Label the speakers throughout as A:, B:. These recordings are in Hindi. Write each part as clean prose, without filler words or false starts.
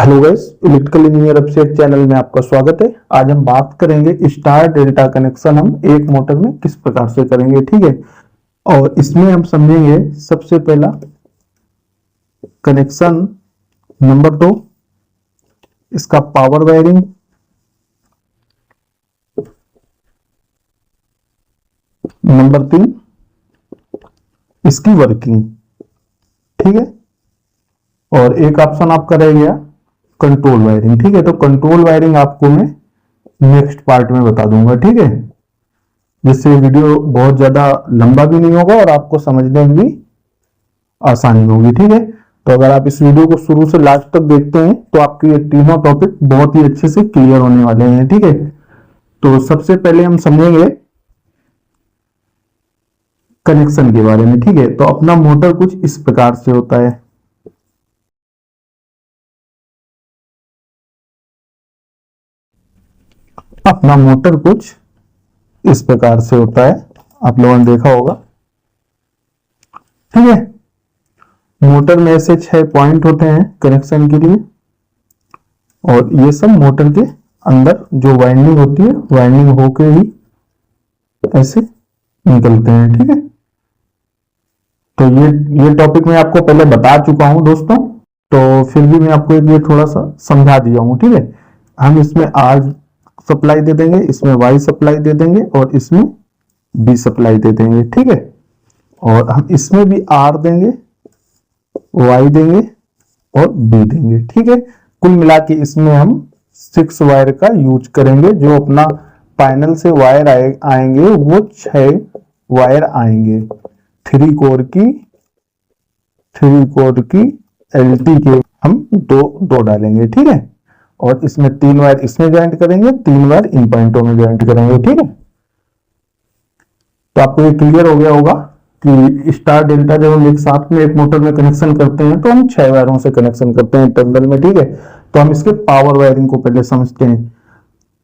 A: Hello guys, electrical engineer upset channel में आपका स्वागत है। आज हम बात करेंगे स्टार डेल्टा कनेक्शन हम एक मोटर में किस प्रकार से करेंगे, ठीक है। और इसमें हम समझेंगे सबसे पहला कनेक्शन नंबर 2, इसका पावर वायरिंग। नंबर 3, इसकी वर्किंग, ठीक है। और एक ऑप्शन आपका रह गया कंट्रोल वायरिंग, ठीक है। तो कंट्रोल वायरिंग आपको मैं नेक्स्ट पार्ट में बता दूंगा, ठीक है, जिससे वीडियो बहुत ज्यादा लंबा भी नहीं होगा और आपको समझने में भी आसानी होगी, ठीक है। तो अगर आप इस वीडियो को शुरू से लास्ट तक देखते हैं तो आपके ये तीनों टॉपिक बहुत ही अच्छे से क्लियर होने वाले हैं, ठीक है। तो सबसे पहले हम समझेंगे कनेक्शन के बारे में, ठीक है। तो अपना मोटर कुछ इस प्रकार से होता है। अपना मोटर कुछ इस प्रकार से होता है, आप लोगों ने देखा होगा, ठीक है। मोटर में ऐसे 6 पॉइंट होते हैं कनेक्शन के लिए, और ये सब मोटर के अंदर जो वाइंडिंग होती है, वाइंडिंग होके ही ऐसे निकलते हैं, ठीक है। तो ये टॉपिक मैं आपको पहले बता चुका हूं दोस्तों, तो फिर भी मैं आपको ये थोड़ा सा समझा दिया हूं, ठीक है। हम इसमें आर सप्लाई दे देंगे, इसमें वाई सप्लाई दे देंगे और इसमें बी सप्लाई दे देंगे, ठीक है। और हम इसमें भी आर देंगे, वाई देंगे और बी देंगे, ठीक है। कुल मिला के इसमें हम 6 वायर का यूज करेंगे। जो अपना पैनल से वायर आएंगे वो 6 वायर आएंगे, 3 कोर की एलटी के हम दो डालेंगे, ठीक है। और इसमें 3 वायर इसमें ज्वाइंट करेंगे, 3 वायर इन पॉइंटों में ज्वाइंट करेंगे, ठीक है। तो आपको ये क्लियर हो गया होगा कि स्टार डेल्टा जब हम एक साथ में एक मोटर में कनेक्शन करते हैं तो हम 6 वायरों से कनेक्शन करते हैं टर्मिनल में, ठीक है। तो हम इसके पावर वायरिंग को पहले समझते हैं।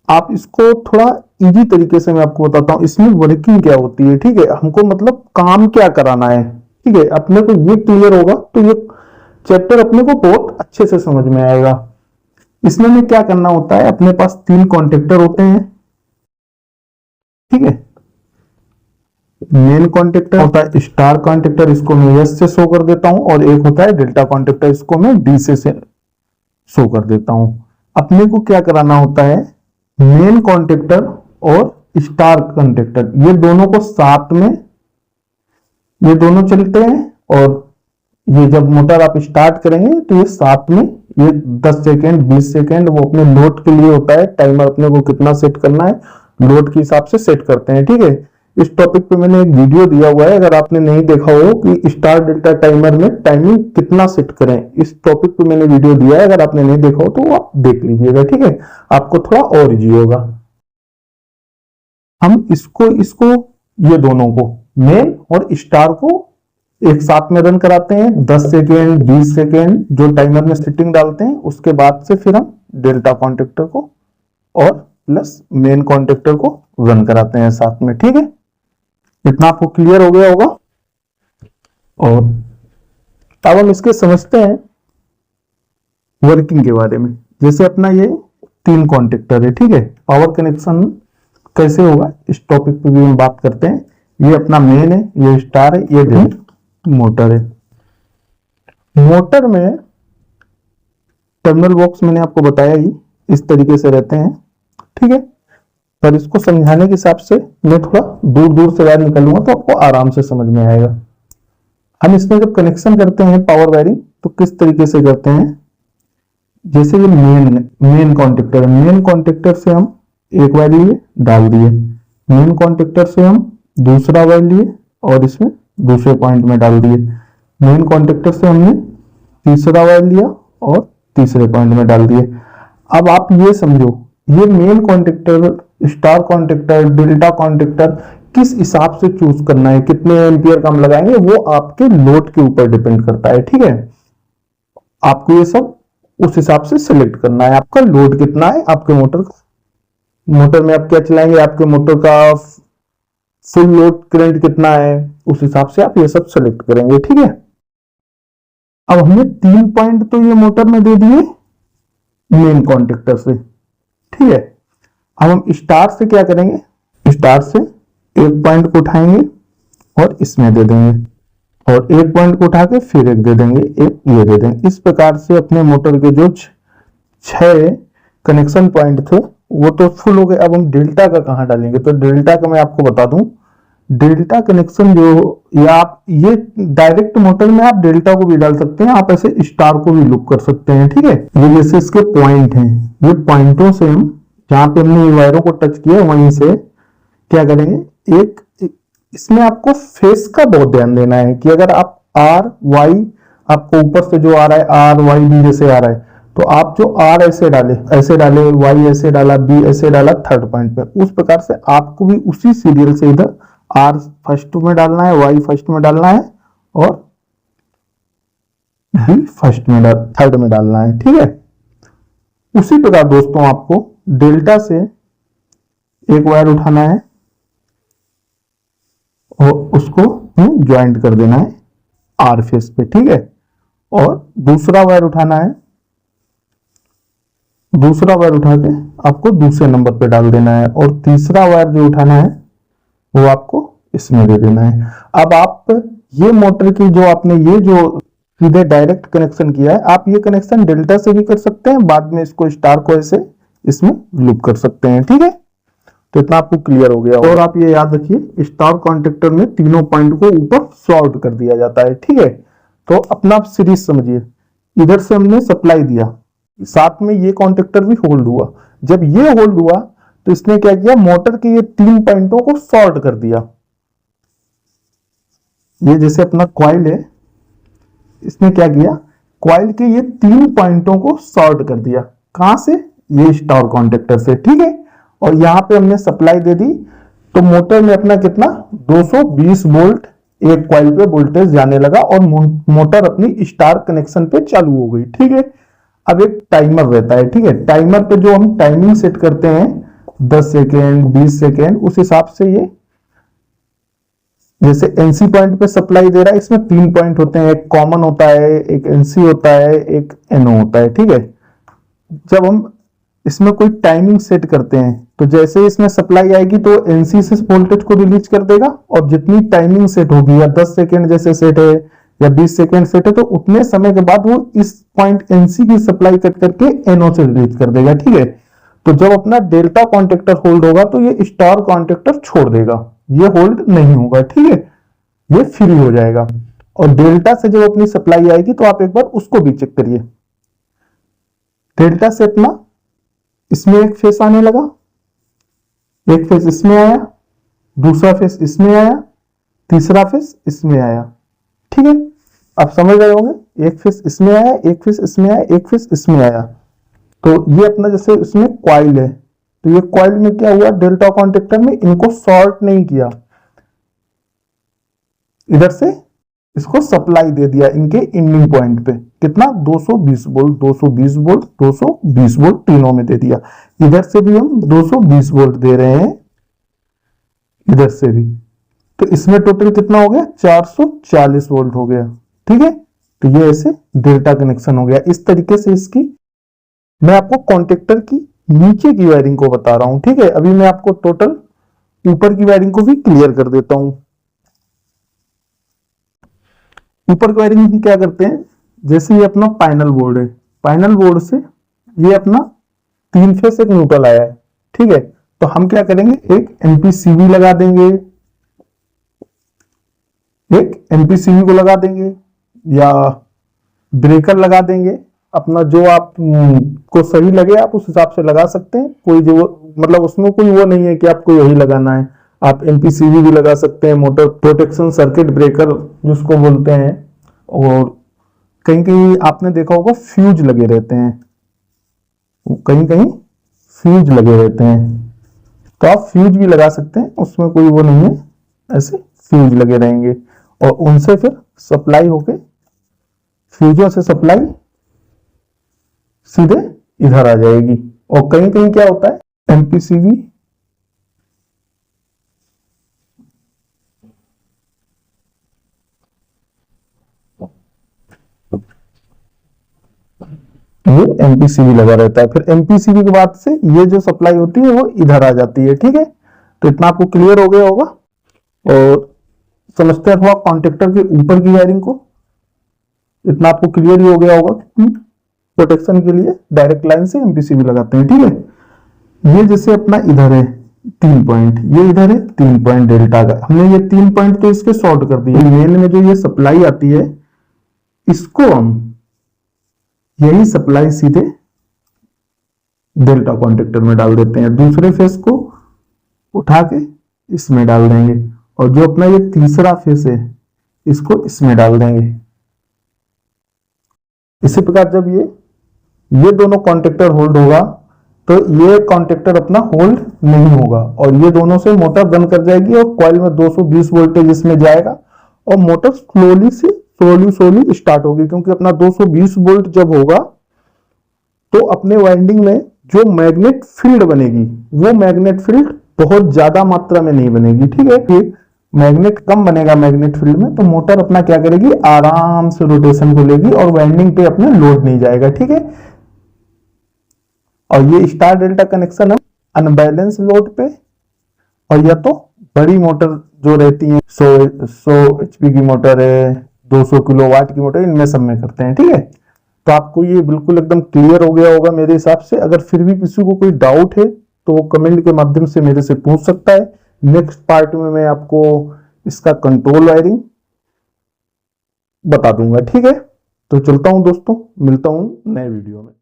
A: आप इसको थोड़ा इजी तरीके से मैं आपको बताता हूं, इसमें वर्किंग क्या होती है, ठीक है। हमको मतलब काम क्या कराना है, ठीक है। अपने को ये क्लियर होगा तो ये चैप्टर अपने को बहुत अच्छे से समझ में आएगा। इसमें हमें क्या करना होता है, अपने पास 3 कॉन्टेक्टर होते हैं, ठीक है। मेन कॉन्टेक्टर होता है स्टार कॉन्टेक्टर, इसको मैं एस से शो कर देता हूं, और एक होता है डेल्टा कॉन्टेक्टर, इसको मैं डी से शो कर देता हूं। अपने को क्या कराना होता है, मेन कॉन्टेक्टर और स्टार कॉन्टेक्टर ये दोनों को साथ में, ये दोनों चलते हैं। और ये जब मोटर आप स्टार्ट करेंगे तो ये साथ में, ये 10 सेकेंड 20 सेकेंड वो अपने लोड के लिए होता है। टाइमर अपने को कितना सेट करना है लोड के हिसाब से सेट करते हैं, ठीक है। इस टॉपिक पे मैंने एक वीडियो दिया हुआ है, अगर आपने नहीं देखा हो कि स्टार डेल्टा टाइमर में टाइमिंग कितना सेट करें, इस टॉपिक पे मैंने वीडियो दिया है। अगर आपने नहीं देखा हो तो आप देख लीजिएगा, ठीक है, आपको थोड़ा और इजी होगा। हम इसको ये दोनों को, मेन और स्टार को एक साथ में रन कराते हैं 10 सेकेंड 20 सेकेंड जो टाइमर में सेटिंग डालते हैं। उसके बाद से फिर हम डेल्टा कॉन्टेक्टर को और प्लस मेन कॉन्टेक्टर को रन कराते हैं साथ में, ठीक है। इतना आपको क्लियर हो गया होगा। और अब हम इसके समझते हैं वर्किंग के बारे में। जैसे अपना ये 3 कॉन्टेक्टर है, ठीक है। पावर कनेक्शन कैसे होगा इस टॉपिक पे भी हम बात करते हैं। ये अपना मेन है, ये स्टार है, ये मोटर है। मोटर में टर्मिनल बॉक्स मैंने आपको बताया ही इस तरीके से रहते हैं, ठीक है। पर इसको समझाने के हिसाब से मैं थोड़ा दूर दूर से वायर निकालूंगा तो आपको आराम से समझ में आएगा। हम इसमें जब कनेक्शन करते हैं पावर वायरिंग तो किस तरीके से करते हैं, जैसे ये मेन कॉन्टेक्टर है, मेन कॉन्टेक्टर से हम एक वायर लिए डाल दिए, मेन कॉन्टेक्टर से हम दूसरा वायर लिए और इसमें दूसरे पॉइंट में डाल दिए, मेन कॉन्टेक्टर से हमने तीसरा वायर लिया और तीसरे पॉइंट में डाल दिए। अब आप ये समझो, ये main contactor, star contactor, delta contactor किस हिसाब से चूज करना है, कितने एम्पियर का हम लगाएंगे, वो आपके लोड के ऊपर डिपेंड करता है, ठीक है। आपको ये सब उस हिसाब से सिलेक्ट करना है, आपका लोड कितना है आपके मोटर का, मोटर में आप क्या चलाएंगे, आपके मोटर का फुल लोड करंट कितना है, उस हिसाब से आप ये सब सेलेक्ट करेंगे, ठीक है। अब हमने 3 पॉइंट तो ये मोटर में दे दिए, मेन कॉन्टेक्टर से, ठीक है। अब हम स्टार से क्या करेंगे, स्टार से एक पॉइंट को उठाएंगे और इसमें दे देंगे, और एक पॉइंट को उठा के फिर एक दे देंगे, एक ये दे देंगे। इस प्रकार से अपने मोटर के जो 6 कनेक्शन पॉइंट थे वो तो फुल हो गए। अब हम डेल्टा का कहाँ डालेंगे, तो डेल्टा का मैं आपको बता दूं, डेल्टा कनेक्शन जो, या आप ये डायरेक्ट मोटर में आप डेल्टा को भी डाल सकते हैं, आप ऐसे स्टार को भी लूप कर सकते हैं, ठीक है। ये जैसे इसके पॉइंट हैं, ये पॉइंटों से हम जहां पे हमने ये वायरों को टच किया वहीं से क्या करेंगे, एक इसमें आपको फेस का बहुत ध्यान देना है कि अगर आप आर वाई, आपको ऊपर से जो आ रहा है आर वाई बी जैसे आ रहा है, तो आप जो आर ऐसे डाले, वाई ऐसे डाला, बी ऐसे डाला थर्ड पॉइंट पे, उस प्रकार से आपको भी उसी सीरियल से इधर आर फर्स्ट में डालना है, वाई फर्स्ट में डालना है, और बी फर्स्ट में थर्ड में डालना है, ठीक है। उसी प्रकार दोस्तों आपको डेल्टा से एक वायर उठाना है और उसको ज्वाइंट कर देना है आर फेस पे, ठीक है। और दूसरा वायर उठाना है, दूसरा वायर उठा के आपको दूसरे नंबर पे डाल देना है, और तीसरा वायर जो उठाना है वो आपको इसमें दे देना है। अब आप ये मोटर की जो आपने ये जो सीधे डायरेक्ट कनेक्शन किया है, आप ये कनेक्शन डेल्टा से भी कर सकते हैं, बाद में इसको स्टार को ऐसे इसमें लूप कर सकते हैं, ठीक है। तो इतना आपको क्लियर हो गया। और आप ये याद रखिए, स्टार कॉन्टेक्टर में तीनों पॉइंट को ऊपर सॉर्ट कर दिया जाता है, ठीक है। तो अपना सीरीज समझिए, इधर से हमने सप्लाई दिया, साथ में ये कॉन्टेक्टर भी होल्ड हुआ। जब ये होल्ड हुआ तो इसने क्या किया, मोटर के ये 3 पॉइंटों को सॉर्ट कर दिया। ये जैसे अपना कॉइल है, इसने क्या किया, कॉइल के ये 3 पॉइंटों को सॉर्ट कर दिया। कहां से, ये स्टार कॉन्टेक्टर से, ठीक है। और यहां पे हमने सप्लाई दे दी, तो मोटर में अपना कितना 220 वोल्ट एक कॉइल पे वोल्टेज जाने लगा, और मोटर अपनी स्टार कनेक्शन पे चालू हो गई, ठीक है। अब एक टाइमर रहता है, ठीक है। टाइमर पे जो हम टाइमिंग सेट करते हैं 10 सेकेंड 20 सेकेंड, उस हिसाब से ये जैसे एनसी पॉइंट पे सप्लाई दे रहा है, इसमें 3 पॉइंट होते हैं, एक कॉमन होता है, एक एनसी होता है, एक एनओ होता है, ठीक है। जब हम इसमें कोई टाइमिंग सेट करते हैं तो जैसे इसमें सप्लाई आएगी तो एनसी से वोल्टेज को रिलीज कर देगा, और जितनी टाइमिंग सेट होगी, या 10 सेकेंड जैसे सेट है या 20 सेकेंड सेट है, तो उतने समय के बाद वो इस पॉइंट एनसी की सप्लाई कट करके एनओ से रिलीज कर देगा, ठीक है। तो जब अपना डेल्टा कॉन्टेक्टर होल्ड होगा तो ये स्टार कॉन्टेक्टर छोड़ देगा, ये होल्ड नहीं होगा, ठीक है, ये फ्री हो जाएगा। और डेल्टा से जब अपनी सप्लाई आएगी तो आप एक बार उसको भी चेक करिए। डेल्टा से अपना इसमें एक फेस आने लगा, एक फेस इसमें आया, दूसरा फेस इसमें आया, तीसरा फेस इसमें आया, ठीक है। आप समझ रहे होंगे, एक फेस इसमें आया, एक फेस इसमें आया, एक फेस इसमें आया। तो ये अपना जैसे इसमें कॉइल है, तो ये कॉइल में क्या हुआ, डेल्टा कॉन्टेक्टर में इनको शॉर्ट नहीं किया, इधर से इसको सप्लाई दे दिया इनके इंडिंग पॉइंट पे, कितना 220 वोल्ट, 220 वोल्ट, 220 वोल्ट तीनों में दे दिया। इधर से भी हम 220 वोल्ट दे रहे हैं, इधर से भी, तो इसमें टोटल कितना हो गया, 440 वोल्ट हो गया, ठीक है। तो ये ऐसे डेल्टा कनेक्शन हो गया। इस तरीके से इसकी मैं आपको कॉन्टेक्टर की नीचे की वायरिंग को बता रहा हूं, ठीक है। अभी मैं आपको टोटल ऊपर की वायरिंग को भी क्लियर कर देता हूं। ऊपर की वायरिंग हम क्या करते हैं, जैसे ये अपना पैनल बोर्ड है, पैनल बोर्ड से ये अपना 3 फेस एक न्यूट्रल आया है, ठीक है। तो हम क्या करेंगे, एक एमपीसीवी लगा देंगे, एक एमपीसीवी को लगा देंगे, या ब्रेकर लगा देंगे, अपना जो आप को सही लगे आप उस हिसाब से लगा सकते हैं। कोई जो मतलब उसमें कोई वो नहीं है कि आपको यही लगाना है, आप एमपीसीवी भी लगा सकते हैं, मोटर प्रोटेक्शन सर्किट ब्रेकर जिसको बोलते हैं। और कहीं कहीं आपने देखा होगा फ्यूज लगे रहते हैं, कहीं कहीं फ्यूज लगे रहते हैं, तो आप फ्यूज भी लगा सकते हैं, उसमें कोई वो नहीं है, ऐसे फ्यूज लगे रहेंगे, और उनसे फिर सप्लाई होके, फ्यूजों से सप्लाई सीधे इधर आ जाएगी। और कहीं कहीं क्या होता है, एमपीसीवी ये एमपीसीबी लगा रहता है। फिर एमपीसीबी के बाद से ये जो सप्लाई होती है वो इधर आ जाती है। ठीक है, तो इतना आपको क्लियर हो गया होगा। और समझते हैं थोड़ा कॉन्टेक्टर के ऊपर की वायरिंग को। इतना आपको क्लियर ही हो गया होगा कि प्रोटेक्शन के लिए डायरेक्ट लाइन से एमपीसीबी लगाते हैं। ठीक है, ये जैसे अपना इधर है 3 पॉइंट, ये इधर है 3 पॉइंट डेल्टा का, हमने ये 3 पॉइंट तो इसके शॉर्ट कर दिए। मेन में जो ये सप्लाई आती है इसको हम यही सप्लाई सीधे डेल्टा कॉन्टेक्टर में डाल देते हैं, दूसरे फेस को उठा के इसमें डाल देंगे, और जो अपना ये तीसरा फेस है इसको इसमें डाल देंगे। इसी प्रकार जब ये दोनों कॉन्टेक्टर होल्ड होगा तो ये कॉन्टेक्टर अपना होल्ड नहीं होगा, और ये दोनों से मोटर बंद कर जाएगी और कॉइल में 220 वोल्टेज इसमें जाएगा और मोटर स्लोली स्टार्ट होगी। क्योंकि अपना 220 वोल्ट जब होगा तो अपने वाइंडिंग में जो मैग्नेट फील्ड बनेगी वो मैग्नेट फील्ड बहुत ज्यादा मात्रा में नहीं बनेगी। ठीक है, कि मैग्नेट कम बनेगा मैग्नेट फील्ड में, तो मोटर अपना क्या करेगी, आराम से रोटेशन को लेगी और वाइंडिंग पे अपने लोड नहीं जाएगा। ठीक है, और ये स्टार डेल्टा कनेक्शन है अनबैलेंस लोड पे, और या तो बड़ी मोटर जो रहती है 100 एचपी की मोटर है, 200 किलोवाट की मोटर, इनमें सब में करते हैं। ठीक है, तो आपको ये बिल्कुल एकदम क्लियर हो गया होगा मेरे हिसाब से। अगर फिर भी किसी को कोई डाउट है तो वो कमेंट के माध्यम से मेरे से पूछ सकता है। नेक्स्ट पार्ट में मैं आपको इसका कंट्रोल वायरिंग बता दूंगा। ठीक है, तो चलता हूं दोस्तों, मिलता हूं नए वीडियो में।